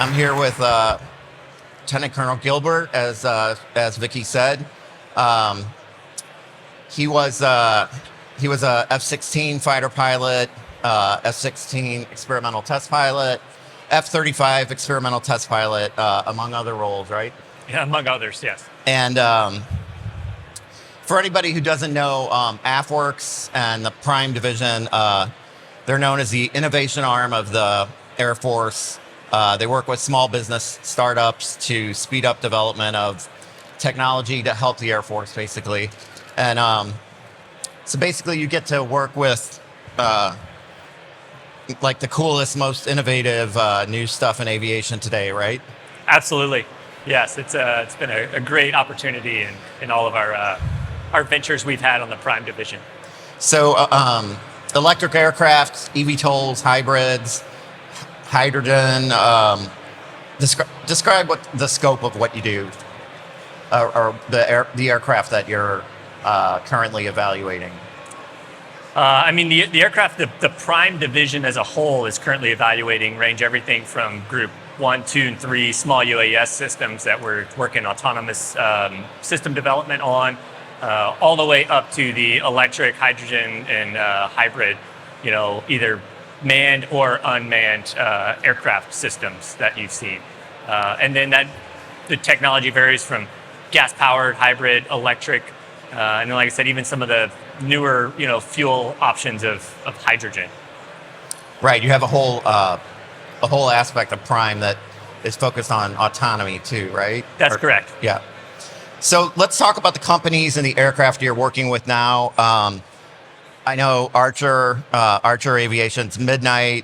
I'm here with Lieutenant Colonel Gilbert, as Vicky said. Um, he was a F-16 fighter pilot, F-16 experimental test pilot, F-35 experimental test pilot, among other roles, right? Yeah, among others, yes. And for anybody who doesn't know, AFWerx and the Prime Division, they're known as the innovation arm of the Air Force. They work with small business startups to speed up development of technology to help the Air Force, basically. And so basically you get to work with like the coolest, most innovative new stuff in aviation today, right? Absolutely. Yes, it's been a great opportunity in all of our ventures we've had on the Prime Division. So electric aircraft, eVTOLs, hybrids, hydrogen. Describe what the scope of what you do, or the aircraft that you're currently evaluating. I mean, the aircraft, the Prime Division as a whole is currently evaluating range everything from Group 1, 2, and 3 small UAS systems that we're working autonomous system development on, all the way up to the electric, hydrogen, and hybrid, either manned or unmanned aircraft systems that you've seen. And then the technology varies from gas-powered, hybrid, electric, and then, like I said, even some of the newer, fuel options of hydrogen. Right. You have a whole aspect of Prime that is focused on autonomy too, right? That's correct. Yeah. So let's talk about the companies and the aircraft you're working with now. I know Archer Aviation's Midnight.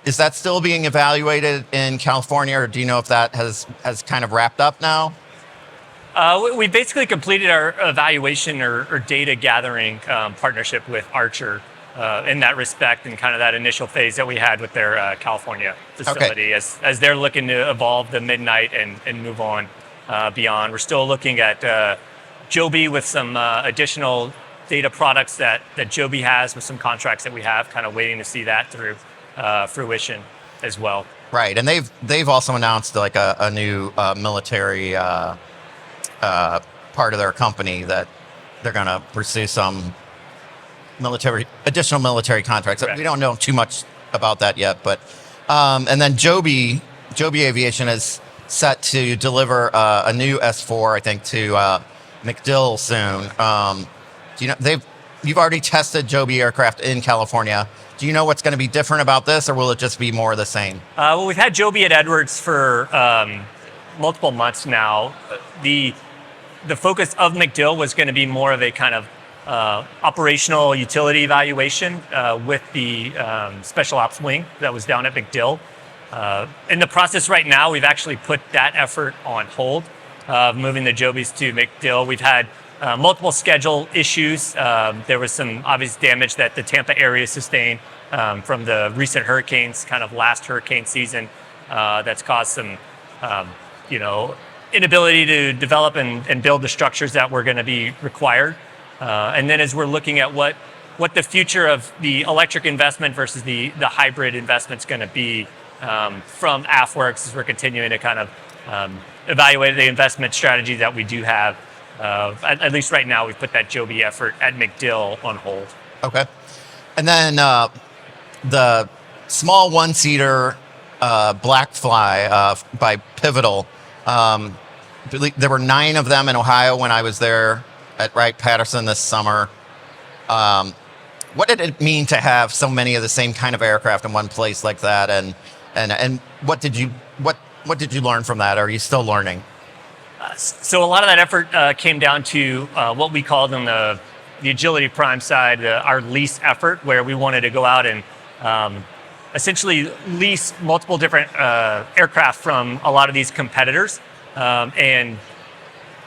Is that still being evaluated in California, or do you know if that has kind of wrapped up now? We basically completed our evaluation or data gathering partnership with Archer in that respect, and kind of that initial phase that we had with their California facility. Okay. As they're looking to evolve the Midnight and move on beyond. We're still looking at Joby with some additional data products that Joby has with some contracts that we have, kind of waiting to see that through fruition as well. Right, and they've also announced like a new military part of their company that they're going to pursue some additional military contracts. Correct. We don't know too much about that yet, but and then Joby Aviation is set to deliver a new S4, I think, to MacDill soon. You've already tested Joby aircraft in California. Do you know what's going to be different about this, or will it just be more of the same? Well, we've had Joby at AFWerx for multiple months now. The focus of MacDill was going to be more of a kind of operational utility evaluation with the special ops wing that was down at MacDill. In the process right now, we've actually put that effort on hold, moving the Jobys to MacDill. We've had multiple schedule issues. There was some obvious damage that the Tampa area sustained from the recent hurricanes, kind of last hurricane season, that's caused some, inability to develop and build the structures that were going to be required. And then as we're looking at what the future of the electric investment versus the hybrid investment is going to be from AFWerx, as we're continuing to kind of evaluate the investment strategy that we do have. At least right now, we've put that Joby effort at MacDill on hold. Okay. And then the small one-seater Blackfly by Pivotal. There were 9 of them in Ohio when I was there at Wright-Patterson this summer. What did it mean to have so many of the same kind of aircraft in one place like that? And what did you learn from that? Are you still learning? So a lot of that effort came down to what we called on the Agility Prime side, our lease effort, where we wanted to go out and essentially lease multiple different aircraft from a lot of these competitors. And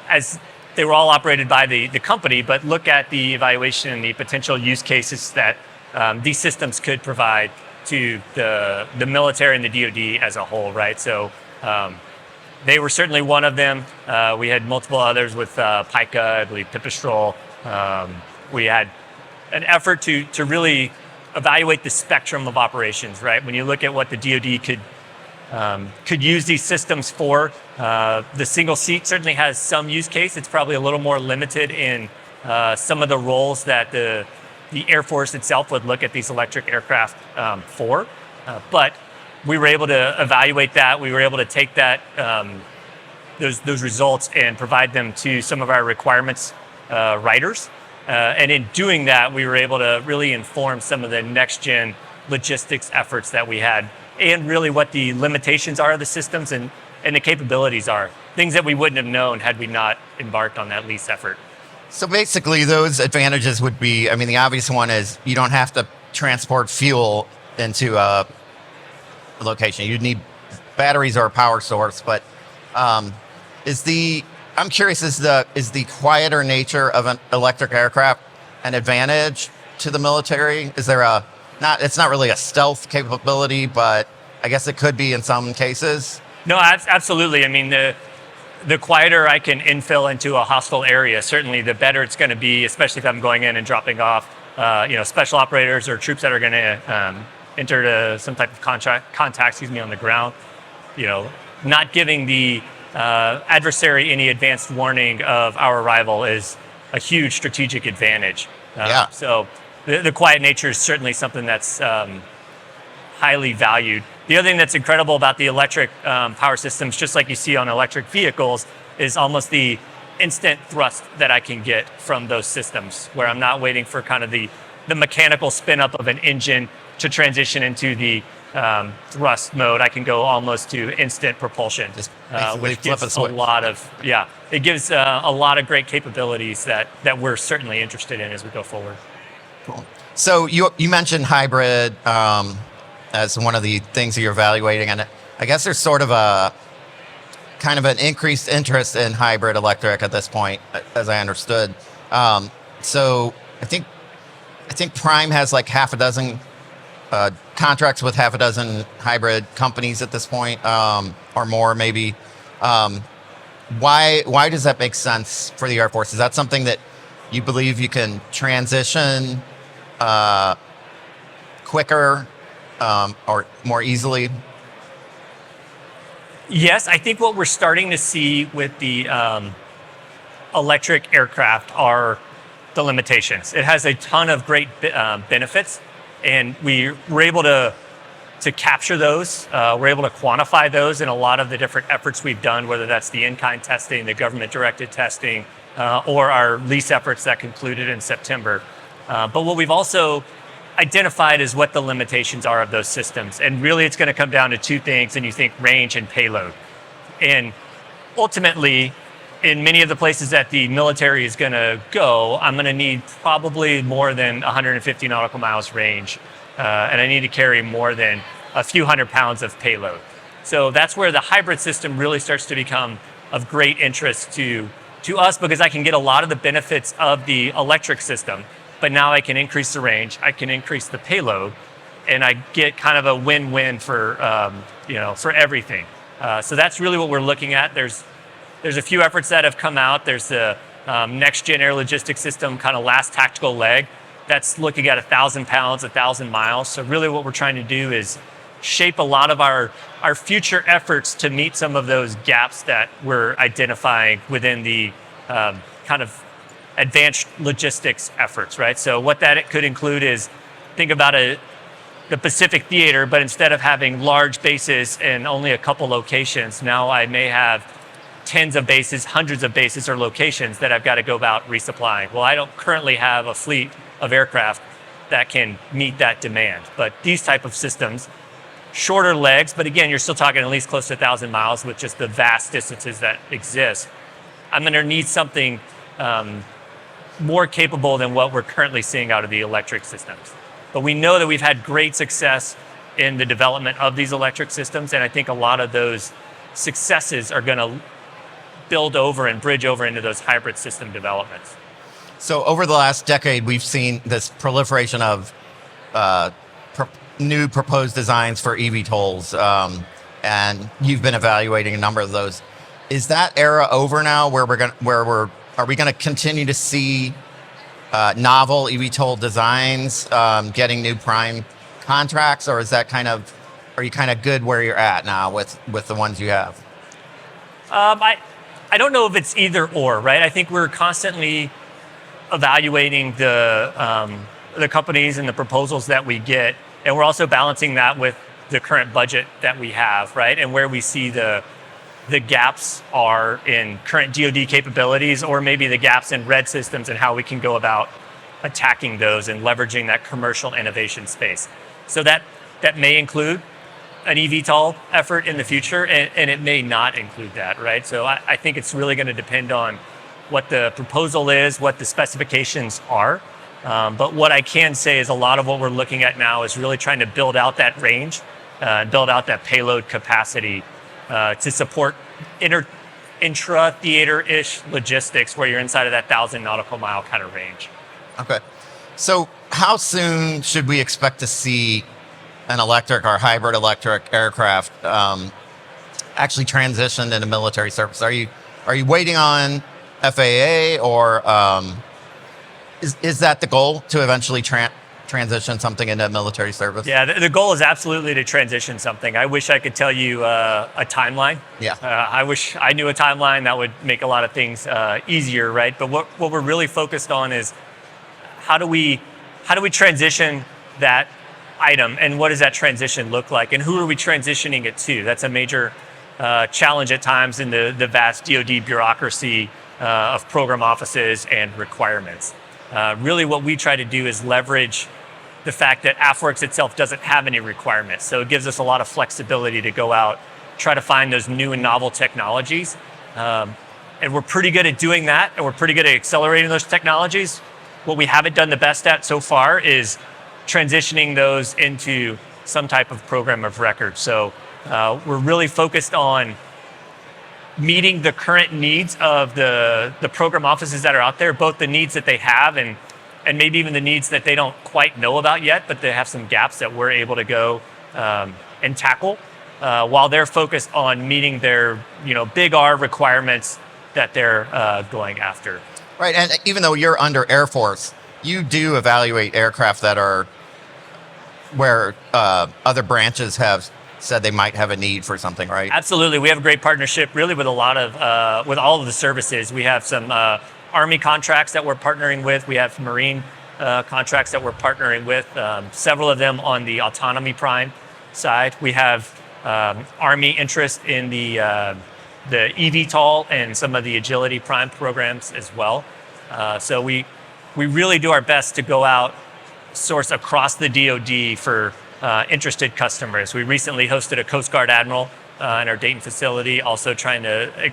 as they were all operated by the company, but look at the evaluation and the potential use cases that these systems could provide to the military and the DoD as a whole, right? So they were certainly one of them. We had multiple others with Pica, I believe Pipistrel. We had an effort to really evaluate the spectrum of operations, right? When you look at what the DoD could use these systems for. The single seat certainly has some use case. It's probably a little more limited in some of the roles that the Air Force itself would look at these electric aircraft for. But we were able to evaluate that. We were able to take that those results and provide them to some of our requirements writers. And in doing that, we were able to really inform some of the next gen logistics efforts that we had, and really what the limitations are of the systems and the capabilities are. Things that we wouldn't have known had we not embarked on that lease effort. So basically, those advantages would be, I mean, the obvious one is you don't have to transport fuel into a location. You'd need batteries or a power source, but I'm curious, is the quieter nature of an electric aircraft an advantage to the military? Is there it's not really a stealth capability, but I guess it could be in some cases? No, absolutely. I mean, the quieter I can infill into a hostile area, certainly the better it's going to be, especially if I'm going in and dropping off, special operators or troops that are going to enter some type of contact, on the ground. Not giving the adversary any advanced warning of our arrival is a huge strategic advantage. Yeah. So the quiet nature is certainly something that's highly valued. The other thing that's incredible about the electric power systems, just like you see on electric vehicles, is almost the instant thrust that I can get from those systems, where I'm not waiting for kind of the mechanical spin up of an engine to transition into the thrust mode. I can go almost to instant propulsion, which gives a lot of a lot of great capabilities that we're certainly interested in as we go forward. Cool. So you mentioned hybrid as one of the things that you're evaluating, and I guess there's sort of a kind of an increased interest in hybrid electric at this point, as I understood. So I think Prime has like half a dozen contracts with half a dozen hybrid companies at this point, or more maybe. Why does that make sense for the Air Force? Is that something that you believe you can transition quicker or more easily? Yes, I think what we're starting to see with the electric aircraft are the limitations. It has a ton of great benefits, and we're able to capture those. We're able to quantify those in a lot of the different efforts we've done, whether that's the in-kind testing, the government-directed testing, or our lease efforts that concluded in September. But what we've also identified is what the limitations are of those systems. And really it's going to come down to two things, and you think range and payload. And ultimately, in many of the places that the military is going to go, I'm going to need probably more than 150 nautical miles range. And I need to carry more than a few hundred pounds of payload. So that's where the hybrid system really starts to become of great interest to us, because I can get a lot of the benefits of the electric system, but now I can increase the range, I can increase the payload, and I get kind of a win-win for everything. So that's really what we're looking at. There's a few efforts that have come out. There's the next gen air logistics system, kind of last tactical leg, that's looking at 1,000 pounds, 1,000 miles. So really what we're trying to do is shape a lot of our future efforts to meet some of those gaps that we're identifying within the kind of advanced logistics efforts, right? So what that could include is, think about the Pacific Theater, but instead of having large bases and only a couple locations, now I may have tens of bases, hundreds of bases or locations that I've got to go about resupplying. Well, I don't currently have a fleet of aircraft that can meet that demand, but these type of systems, shorter legs, but again, you're still talking at least close to 1,000 miles with just the vast distances that exist. I'm going to need something more capable than what we're currently seeing out of the electric systems. But we know that we've had great success in the development of these electric systems, and I think a lot of those successes are going to build over and bridge over into those hybrid system developments. So over the last decade, we've seen this proliferation of new proposed designs for eVTOLs, and you've been evaluating a number of those. Is that era over now, where are we going to continue to see novel eVTOL designs getting new prime contracts, or is that kind of are you kind of good where you're at now with the ones you have? I don't know if it's either or, right? I think we're constantly evaluating the companies and the proposals that we get, and we're also balancing that with the current budget that we have, right? And where we see the gaps are in current DoD capabilities, or maybe the gaps in red systems and how we can go about attacking those and leveraging that commercial innovation space. So that may include an eVTOL effort in the future, and it may not include that, right? So I think it's really going to depend on what the proposal is, what the specifications are. But what I can say is a lot of what we're looking at now is really trying to build out that range, build out that payload capacity to support intra-theater-ish logistics where you're inside of that 1,000 nautical mile kind of range. Okay. So how soon should we expect to see an electric or hybrid electric aircraft actually transitioned into military service? Are you waiting on FAA, or is that the goal, to eventually transition something into military service? Yeah, the goal is absolutely to transition something. I wish I could tell you a timeline. Yeah. I wish I knew a timeline that would make a lot of things easier, right? But what we're really focused on is how do we transition that item, and what does that transition look like, and who are we transitioning it to? That's a major challenge at times in the vast DoD bureaucracy of program offices and requirements. Really what we try to do is leverage the fact that AFWerx itself doesn't have any requirements. So it gives us a lot of flexibility to go out, try to find those new and novel technologies. And we're pretty good at doing that, and we're pretty good at accelerating those technologies. What we haven't done the best at so far is transitioning those into some type of program of record. So we're really focused on meeting the current needs of the program offices that are out there, both the needs that they have and maybe even the needs that they don't quite know about yet, but they have some gaps that we're able to go and tackle while they're focused on meeting their big R requirements that they're going after. Right, and even though you're under Air Force, you do evaluate aircraft that are where other branches have said they might have a need for something, right? Absolutely. We have a great partnership really with a lot of, with all of the services. We have some Army contracts that we're partnering with. We have Marine contracts that we're partnering with, several of them on the autonomy prime side. We have Army interest in the eVTOL and some of the agility prime programs as well. So we really do our best to go out, source across the DoD for interested customers. We recently hosted a Coast Guard admiral in our Dayton facility, also trying to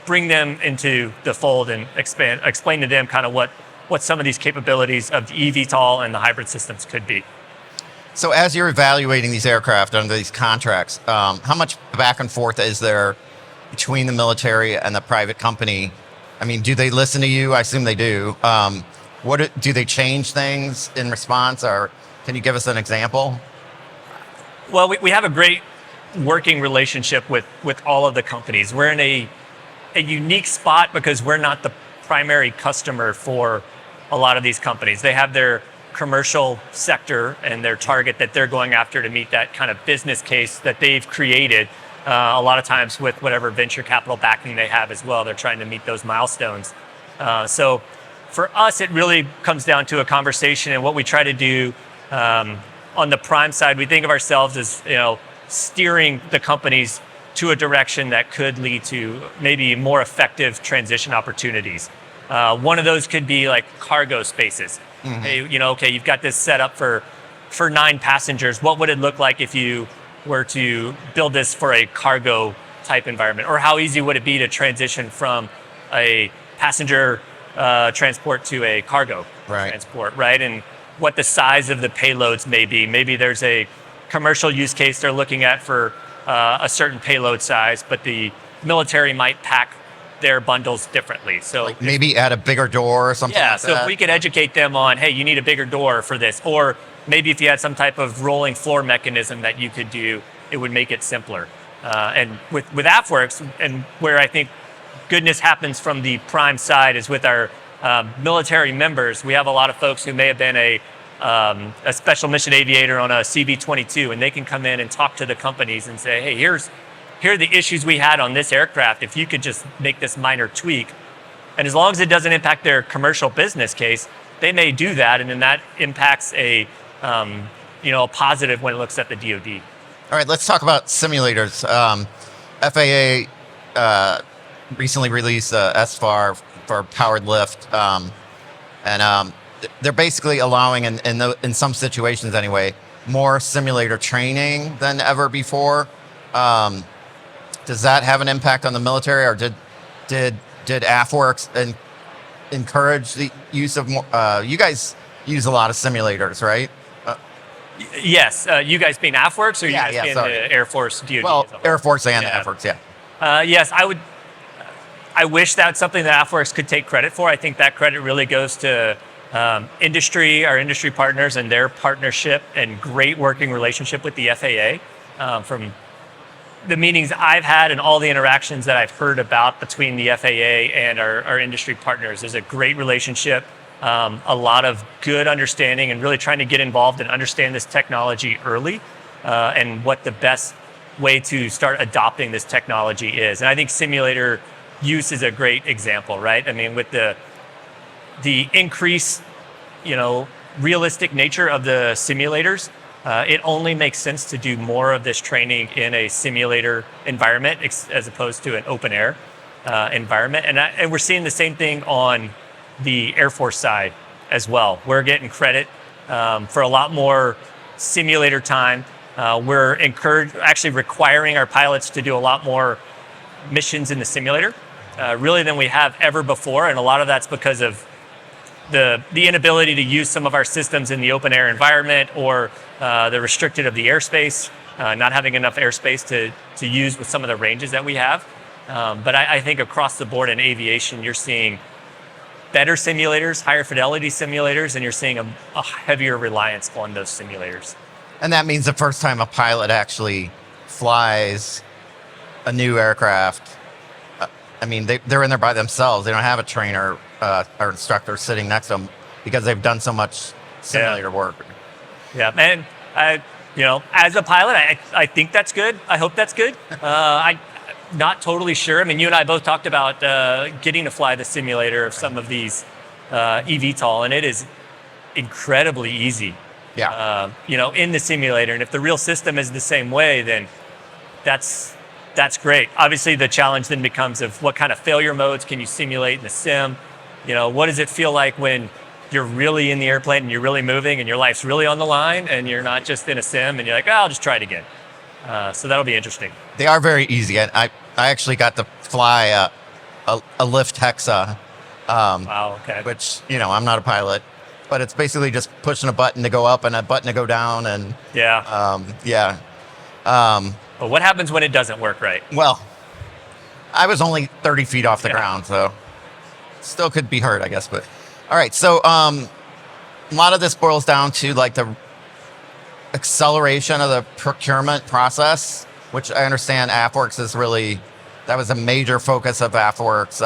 bring them into the fold and explain to them kind of what some of these capabilities of the eVTOL and the hybrid systems could be. So as you're evaluating these aircraft under these contracts, how much back and forth is there between the military and the private company? I mean, do they listen to you? I assume they do. Do they change things in response, or can you give us an example? Well, we have a great working relationship with all of the companies. We're in a unique spot because we're not the primary customer for a lot of these companies. They have their commercial sector and their target that they're going after to meet that kind of business case that they've created. A lot of times with whatever venture capital backing they have as well, they're trying to meet those milestones. So for us, it really comes down to a conversation, and what we try to do on the prime side, we think of ourselves as steering the companies to a direction that could lead to maybe more effective transition opportunities. One of those could be like cargo spaces. Mm-hmm. Hey, okay, you've got this set up for 9 passengers. What would it look like if you were to build this for a cargo type environment? Or how easy would it be to transition from a passenger transport to a cargo transport, right? And what the size of the payloads may be. Maybe there's a commercial use case they're looking at for a certain payload size, but the military might pack their bundles differently. So like maybe add a bigger door or something like that. So if we could educate them on, hey, you need a bigger door for this, or maybe if you had some type of rolling floor mechanism that you could do, it would make it simpler. And with AFWerx, and where I think goodness happens from the prime side is with our military members. We have a lot of folks who may have been a a special mission aviator on a CV-22, and they can come in and talk to the companies and say, hey, here are the issues we had on this aircraft. If you could just make this minor tweak, and as long as it doesn't impact their commercial business case, they may do that, and then that impacts a positive when it looks at the DoD. All right, let's talk about simulators. FAA recently released SFAR for powered lift, and they're basically allowing, in some situations anyway, more simulator training than ever before. Does that have an impact on the military, or did AFWerx encourage the use of more? You guys use a lot of simulators, right? Yes, you guys being AFWerx, or you guys being sorry. the Air Force DoD? Well, Air Force and AFWerx, yeah. Yes, I wish that's something that AFWerx could take credit for. I think that credit really goes to industry, our industry partners, and their partnership and great working relationship with the FAA. From the meetings I've had and all the interactions that I've heard about between the FAA and our industry partners, there's a great relationship, a lot of good understanding, and really trying to get involved and understand this technology early, and what the best way to start adopting this technology is. And I think simulator use is a great example, right? I mean, with the increased, realistic nature of the simulators, it only makes sense to do more of this training in a simulator environment as opposed to an open air environment. And we're seeing the same thing on the Air Force side as well. We're getting credit for a lot more simulator time. We're actually requiring our pilots to do a lot more missions in the simulator, really than we have ever before. And a lot of that's because of the inability to use some of our systems in the open air environment, or the restricted of the airspace, not having enough airspace to use with some of the ranges that we have. But I think across the board in aviation, you're seeing better simulators, higher fidelity simulators, and you're seeing a heavier reliance on those simulators. And that means the first time a pilot actually flies a new aircraft, they're in there by themselves. They don't have a trainer or instructor sitting next to them because they've done so much simulator work. Yeah, and as a pilot, I think that's good. I hope that's good. I'm not totally sure. I mean, you and I both talked about getting to fly the simulator of some of these eVTOL, and it is incredibly easy. Yeah. In the simulator, and if the real system is the same way, then that's great. Obviously, the challenge then becomes of what kind of failure modes can you simulate in the sim. What does it feel like when you're really in the airplane and you're really moving and your life's really on the line and you're not just in a sim and you're like, I'll just try it again. So that'll be interesting. They are very easy. I actually got to fly a lift Hexa. Wow. Okay. Which, I'm not a pilot, but it's basically just pushing a button to go up and a button to go down. And but what happens when it doesn't work right? Well, I was only 30 feet off the ground, so still could be hurt, I guess. But all right, so a lot of this boils down to like the acceleration of the procurement process, which I understand AFWerx is that was a major focus of AFWerx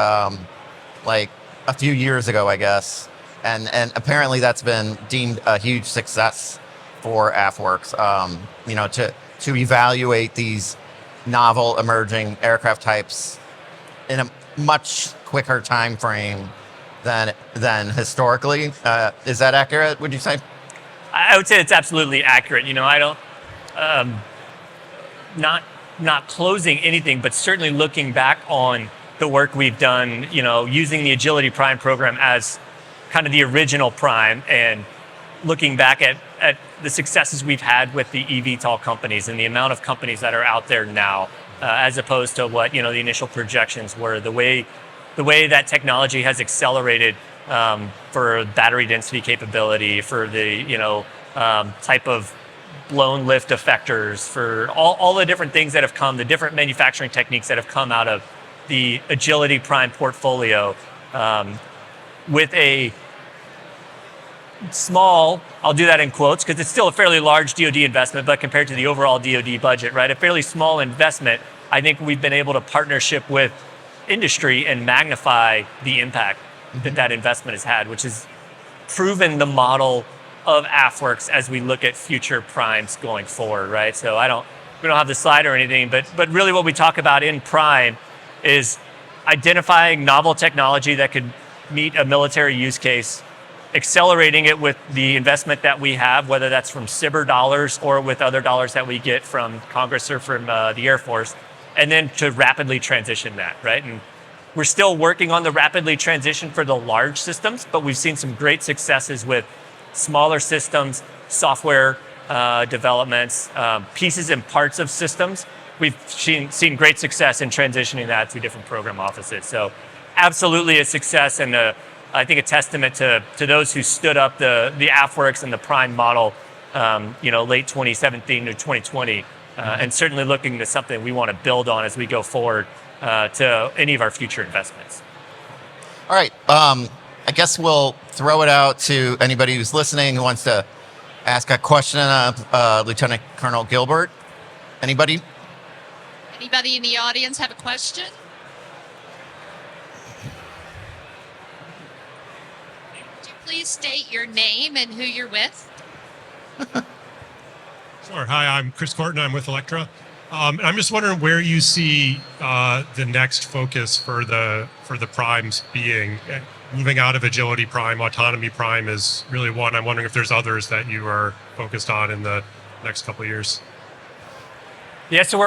like a few years ago, I guess. And apparently that's been deemed a huge success for AFWerx, to evaluate these novel emerging aircraft types in a much quicker time frame than historically. Is that accurate, would you say? I would say it's absolutely accurate. I don't, not closing anything, but certainly looking back on the work we've done, using the Agility Prime program as kind of the original Prime, and looking back at the successes we've had with the eVTOL companies and the amount of companies that are out there now, as opposed to what, the initial projections were, the way that technology has accelerated for battery density capability, for the, type of blown lift effectors, for all the different things that have come, the different manufacturing techniques that have come out of the Agility Prime portfolio, with a small, I'll do that in quotes because it's still a fairly large DoD investment, but compared to the overall DoD budget, right, a fairly small investment, I think we've been able to partnership with industry and magnify the impact that investment has had, which has proven the model of AFWerx as we look at future primes going forward, right? So we don't have the slide or anything, but really what we talk about in prime is identifying novel technology that could meet a military use case, accelerating it with the investment that we have, whether that's from SBIR dollars or with other dollars that we get from Congress or from the Air Force, and then to rapidly transition that, right? And we're still working on the rapidly transition for the large systems, but we've seen some great successes with smaller systems, software developments, pieces and parts of systems. We've seen great success in transitioning that to different program offices. So absolutely a success, and I think a testament to those who stood up the AFWerx and the prime model, late 2017 to 2020, and certainly looking to something we want to build on as we go forward to any of our future investments. All right. I guess we'll throw it out to anybody who's listening who wants to ask a question of Lieutenant Colonel Gilbert. Anybody? Anybody in the audience have a question? Would you please state your name and who you're with? Sure. Hi, I'm Chris Corton. I'm with Electra. I'm just wondering where you see the next focus for the primes being. Moving out of agility prime, autonomy prime is really one. I'm wondering if there's others that you are focused on in the next couple of years. Yeah, so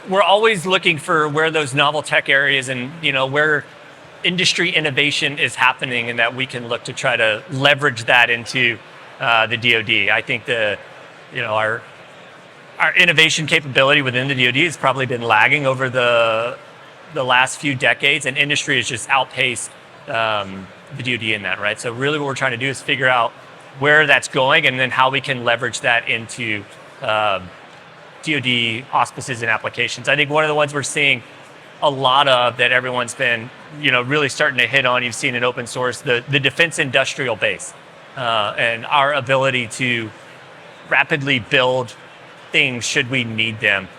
we're always looking for where those novel tech areas and where industry innovation is happening, and that we can look to try to leverage that into the DoD. I think our innovation capability within the DoD has probably been lagging over the last few decades, and industry has just outpaced the DoD in that, right? So really what we're trying to do is figure out where that's going and then how we can leverage that into DoD auspices and applications. I think one of the ones we're seeing a lot of that everyone's been really starting to hit on, you've seen in open source, the defense industrial base, and our ability to rapidly build things should we need them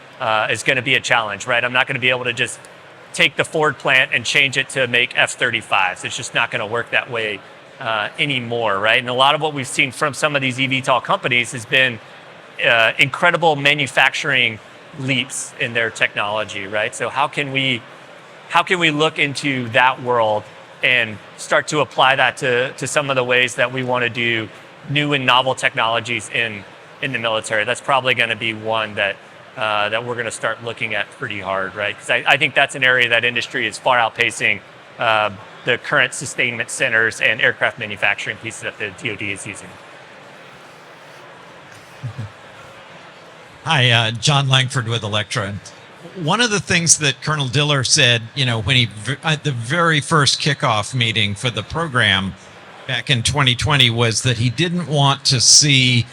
is going to be a challenge, right? I'm not going to be able to just take the Ford plant and change it to make F-35s. It's just not going to work that way anymore, right? And a lot of what we've seen from some of these eVTOL companies has been incredible manufacturing leaps in their technology, right? So how can we look into that world and start to apply that to some of the ways that we want to do new and novel technologies in the military? That's probably going to be one that we're going to start looking at pretty hard, right? Because I think that's an area that industry is far outpacing the current sustainment centers and aircraft manufacturing pieces that the DoD is using. Hi, John Langford with Electra. One of the things that Colonel Diller said, when he at the very first kickoff meeting for the program back in 2020, was that he didn't want to see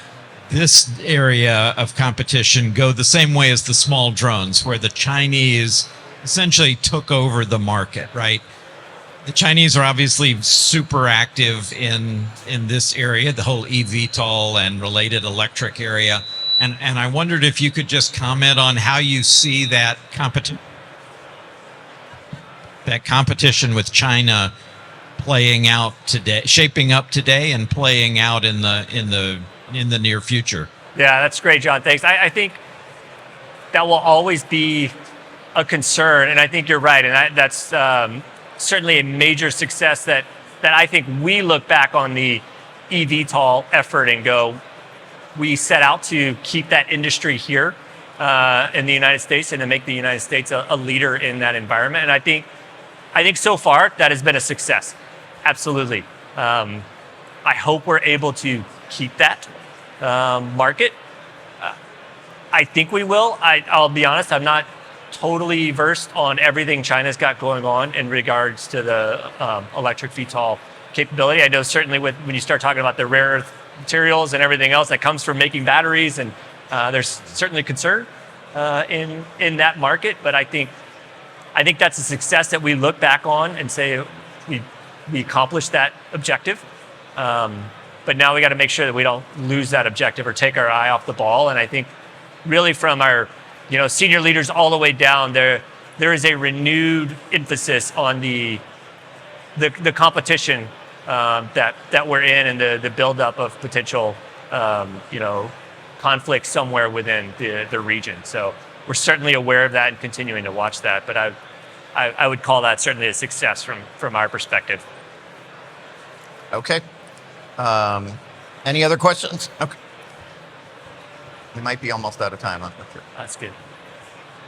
this area of competition go the same way as the small drones, where the Chinese essentially took over the market, right? The Chinese are obviously super active in this area, the whole eVTOL and related electric area. And I wondered if you could just comment on how you see that competition with China playing out today, shaping up today, and playing out in the near future. Yeah, that's great, John. Thanks. I think that will always be a concern, and I think you're right. And that's certainly a major success that I think we look back on the eVTOL effort and go, we set out to keep that industry here in the United States and to make the United States a leader in that environment. And I think so far that has been a success. Absolutely. I hope we're able to keep that market. I think we will. I'll be honest, I'm not totally versed on everything China's got going on in regards to the electric VTOL capability. I know certainly when you start talking about the rare earth materials and everything else that comes from making batteries, and there's certainly concern in that market. But I think that's a success that we look back on and say we accomplished that objective. But now we got to make sure that we don't lose that objective or take our eye off the ball. And I think really from our senior leaders all the way down there is a renewed emphasis on the competition that we're in, and the buildup of potential conflict somewhere within the region. So we're certainly aware of that and continuing to watch that. But I would call that certainly a success from our perspective. Okay. Any other questions? Okay. We might be almost out of time. I'm not sure. That's good.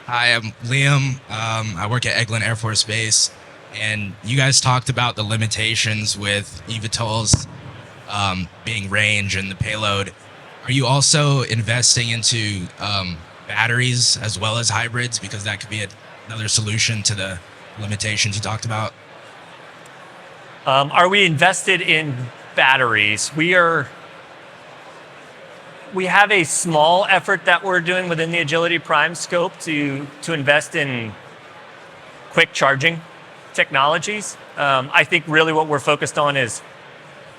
Hi, I'm Liam. I work at Eglin Air Force Base, and you guys talked about the limitations with eVTOLs being range and the payload. Are you also investing into batteries as well as hybrids, because that could be another solution to the limitations you talked about? Are we invested in batteries? We have a small effort that we're doing within the Agility Prime scope to invest in quick charging technologies. I think really what we're focused on is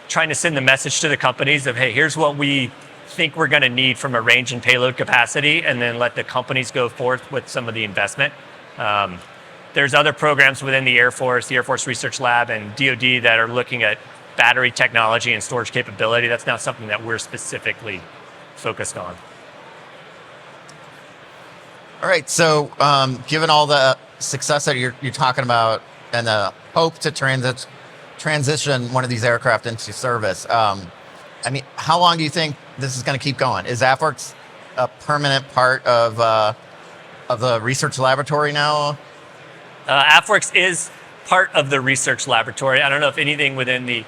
trying to send the message to the companies of, hey, here's what we think we're going to need from a range and payload capacity, and then let the companies go forth with some of the investment. There's other programs within the Air Force Research Lab, and DoD that are looking at battery technology and storage capability. That's not something that we're specifically focused on. All right. So, given all the success that you're talking about and the hope to transition one of these aircraft into service, I mean, how long do you think this is going to keep going? Is AFWerx a permanent part of the research laboratory now? AFWerx is part of the research laboratory. I don't know if anything within the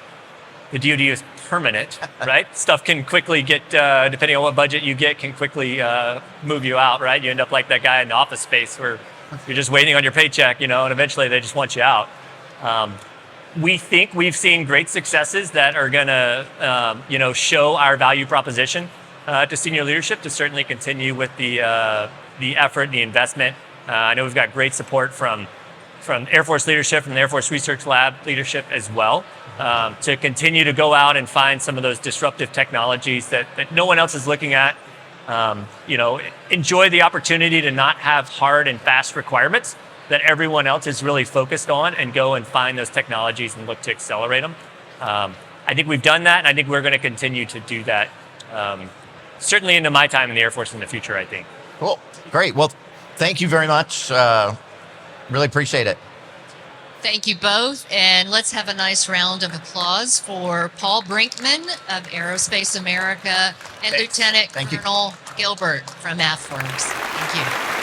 DoD is permanent, right? Stuff can quickly get, depending on what budget you get, can quickly move you out, right? You end up like that guy in the Office Space where you're just waiting on your paycheck, and eventually they just want you out. We think we've seen great successes that are going to, show our value proposition to senior leadership to certainly continue with the effort and the investment. I know we've got great support from Air Force leadership, from the Air Force Research Lab leadership as well, to continue to go out and find some of those disruptive technologies that no one else is looking at. Enjoy the opportunity to not have hard and fast requirements that everyone else is really focused on, and go and find those technologies and look to accelerate them. I think we've done that, and I think we're going to continue to do that, certainly into my time in the Air Force in the future, I think. Cool. Great. Well, thank you very much. Really appreciate it. Thank you both. And let's have a nice round of applause for Paul Brinkman of Aerospace America and Thanks. Lieutenant Thank you. Colonel Gilbert from AFWerx. Thank you.